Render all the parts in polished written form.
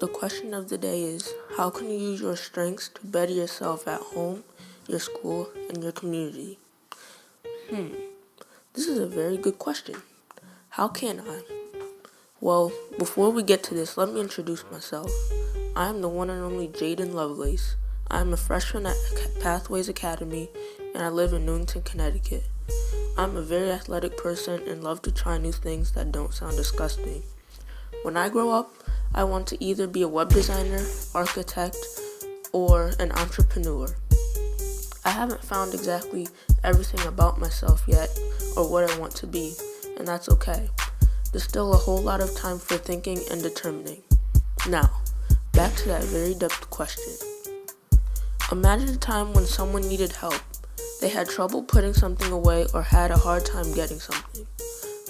The question of the day is, how can you use your strengths to better yourself at home, your school, and your community? This is a very good question. How can I? Well, before we get to this, let me introduce myself. I am the one and only Jaden Lovelace. I am a freshman at Pathways Academy, and I live in Newington, Connecticut. I'm a very athletic person and love to try new things that don't sound disgusting. When I grow up, I want to either be a web designer, architect, or an entrepreneur. I haven't found exactly everything about myself yet or what I want to be, and that's okay. There's still a whole lot of time for thinking and determining. Now, back to that very depth question. Imagine a time when someone needed help. They had trouble putting something away or had a hard time getting something.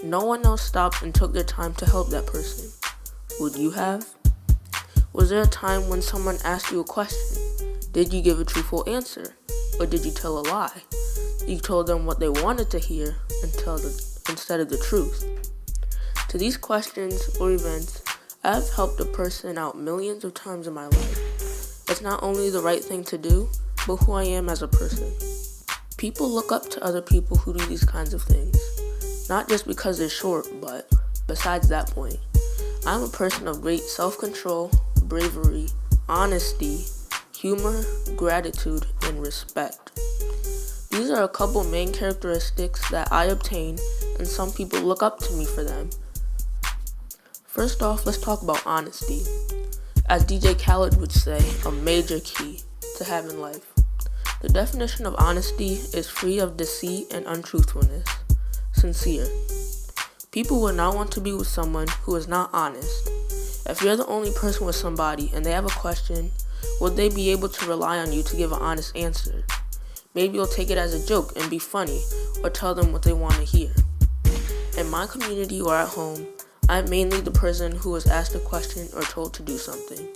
No one else stopped and took their time to help that person. Would you have? Was there a time when someone asked you a question? Did you give a truthful answer? Or did you tell a lie? You told them what they wanted to hear instead of the truth. To these questions or events, I've helped a person out millions of times in my life. It's not only the right thing to do, but who I am as a person. People look up to other people who do these kinds of things. Not just because they're short, but besides that point. I'm a person of great self-control, bravery, honesty, humor, gratitude, and respect. These are a couple main characteristics that I obtain, and some people look up to me for them. First off, let's talk about honesty. As DJ Khaled would say, a major key to having life. The definition of honesty is free of deceit and untruthfulness. Sincere. People would not want to be with someone who is not honest. If you're the only person with somebody and they have a question, would they be able to rely on you to give an honest answer? Maybe you'll take it as a joke and be funny, or tell them what they want to hear. In my community or at home, I'm mainly the person who is asked a question or told to do something.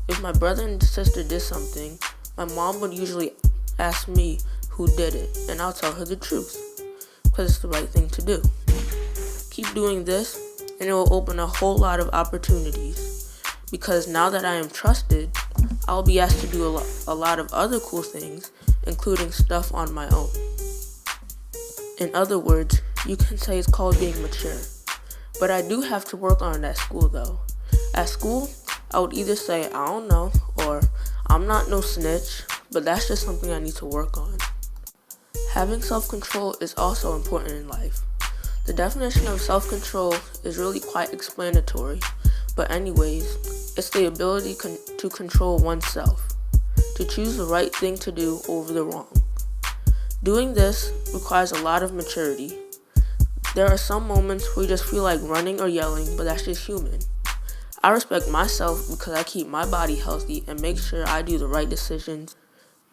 If my brother and sister did something, my mom would usually ask me who did it, and I'll tell her the truth, because it's the right thing to do. Keep doing this, and it will open a whole lot of opportunities, because now that I am trusted, I'll be asked to do a lot of other cool things, including stuff on my own. In other words, you can say it's called being mature. But I do have to work on it at school though. At school, I would either say I don't know, or I'm not no snitch, but that's just something I need to work on. Having self-control is also important in life. The definition of self-control is really quite explanatory, but anyways, it's the ability to control oneself, to choose the right thing to do over the wrong. Doing this requires a lot of maturity. There are some moments where you just feel like running or yelling, but that's just human. I respect myself because I keep my body healthy and make sure I do the right decisions.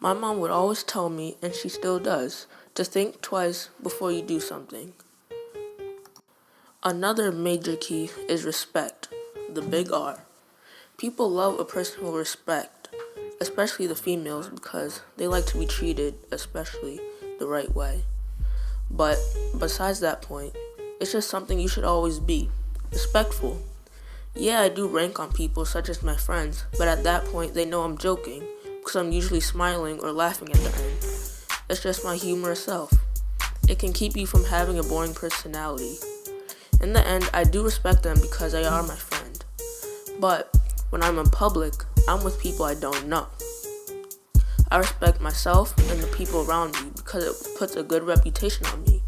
My mom would always tell me, and she still does, to think twice before you do something. Another major key is respect, the big R. People love a person who respect, especially the females, because they like to be treated, especially, the right way. But besides that point, it's just something you should always be, respectful. Yeah, I do rank on people such as my friends, but at that point they know I'm joking, because I'm usually smiling or laughing at the end. It's just my humorous self. It can keep you from having a boring personality. In the end, I do respect them because they are my friend. But when I'm in public, I'm with people I don't know. I respect myself and the people around me because it puts a good reputation on me.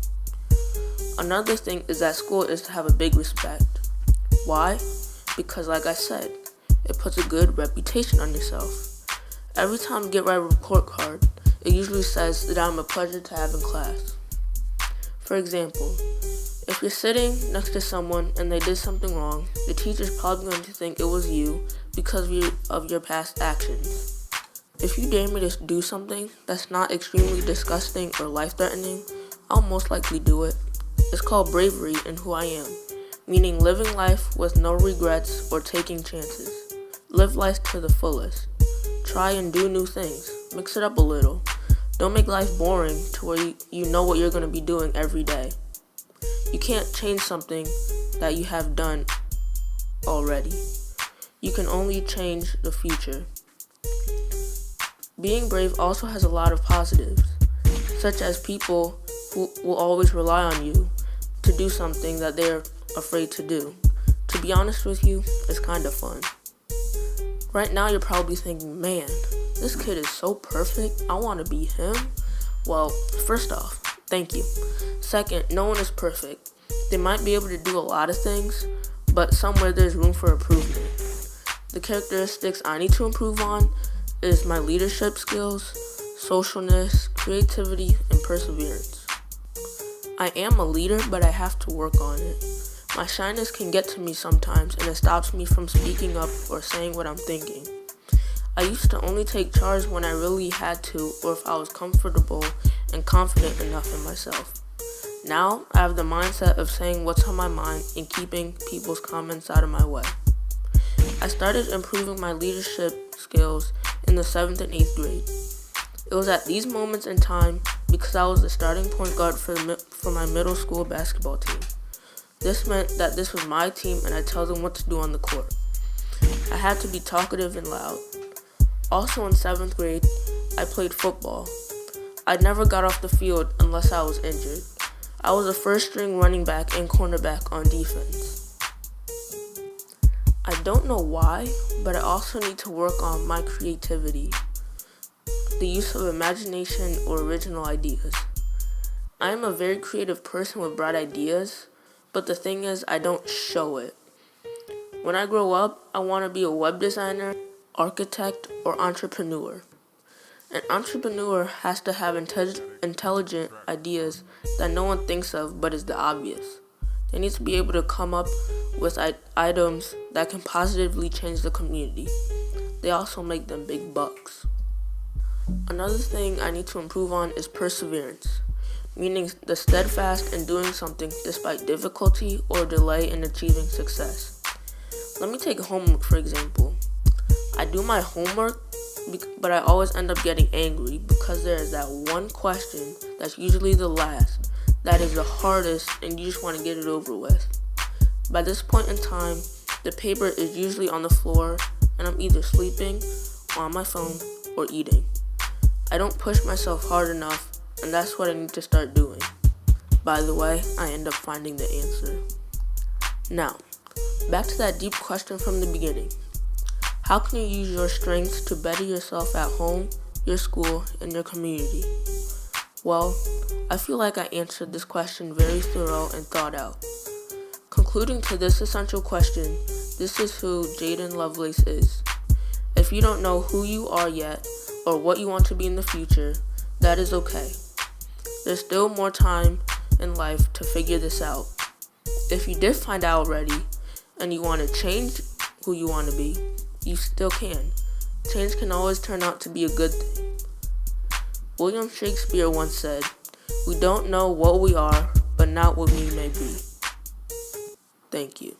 Another thing is that school is to have a big respect. Why? Because like I said, it puts a good reputation on yourself. Every time I get my report card, it usually says that I'm a pleasure to have in class. For example, if you're sitting next to someone and they did something wrong, the teacher's probably going to think it was you because of your past actions. If you dare me to do something that's not extremely disgusting or life-threatening, I'll most likely do it. It's called bravery in who I am, meaning living life with no regrets or taking chances. Live life to the fullest. Try and do new things. Mix it up a little. Don't make life boring to where you know what you're going to be doing every day. You can't change something that you have done already. You can only change the future. Being brave also has a lot of positives, such as people who will always rely on you to do something that they're afraid to do. To be honest with you, it's kind of fun. Right now you're probably thinking, man, this kid is so perfect, I want to be him. Well, first off, thank you. Second, no one is perfect. They might be able to do a lot of things, but somewhere there's room for improvement. The characteristics I need to improve on is my leadership skills, socialness, creativity, and perseverance. I am a leader, but I have to work on it. My shyness can get to me sometimes, and it stops me from speaking up or saying what I'm thinking. I used to only take charge when I really had to, or if I was comfortable and confident enough in myself. Now, I have the mindset of saying what's on my mind and keeping people's comments out of my way. I started improving my leadership skills in the 7th and 8th grade. It was at these moments in time because I was the starting point guard for my middle school basketball team. This meant that this was my team and I tell them what to do on the court. I had to be talkative and loud. Also in 7th grade, I played football. I never got off the field unless I was injured. I was a first-string running back and cornerback on defense. I don't know why, but I also need to work on my creativity, the use of imagination or original ideas. I am a very creative person with bright ideas, but the thing is, I don't show it. When I grow up, I want to be a web designer, architect, or entrepreneur. An entrepreneur has to have intelligent ideas that no one thinks of but is the obvious. They need to be able to come up with items that can positively change the community. They also make them big bucks. Another thing I need to improve on is perseverance, meaning the steadfast in doing something despite difficulty or delay in achieving success. Let me take homework for example. I do my homework, but I always end up getting angry because there is that one question that's usually the last, that is the hardest, and you just want to get it over with. By this point in time, the paper is usually on the floor, and I'm either sleeping, or on my phone, or eating. I don't push myself hard enough, and that's what I need to start doing. By the way, I end up finding the answer. Now, back to that deep question from the beginning. How can you use your strengths to better yourself at home, your school, and your community? Well, I feel like I answered this question very thorough and thought out. Concluding to this essential question, this is who Jaden Lovelace is. If you don't know who you are yet, or what you want to be in the future, that is okay. There's still more time in life to figure this out. If you did find out already, and you want to change who you want to be, you still can. Change can always turn out to be a good thing. William Shakespeare once said, "We don't know what we are, but not what we may be." Thank you.